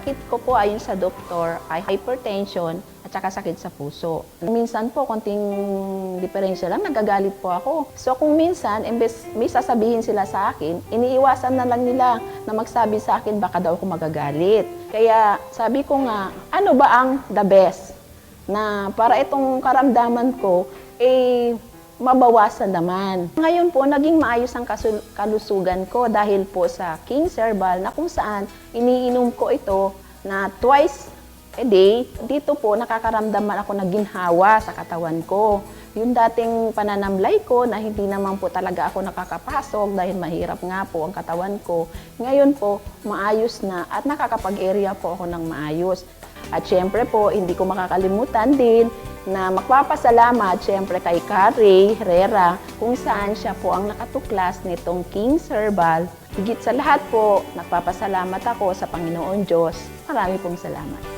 sakit ko po ayon sa doktor ay hypertension at saka sakit sa puso. Minsan po, konting diferensya lang, nagagalit po ako. So kung minsan, imbes may sasabihin sila sa akin, iniiwasan na lang nila na magsabi sa akin, baka daw ako magagalit. Kaya sabi ko nga, ano ba ang the best na para itong karamdaman ko, mabawasan naman. Ngayon po, naging maayos ang kalusugan ko dahil po sa King's Herbal na kung saan iniinom ko ito na twice a day. Dito po, nakakaramdaman ako ng ginhawa sa katawan ko. Yung dating pananamlay ko na hindi naman po talaga ako nakakapasok dahil mahirap nga po ang katawan ko. Ngayon po, maayos na at nakakapag-area po ako ng maayos. At syempre po, hindi ko makakalimutan din na magpapasalamat syempre kay Carrie Herrera kung saan siya po ang nakatuklas nitong King's Herbal. Higit sa lahat po, nagpapasalamat ako sa Panginoon Diyos. Marami pong salamat.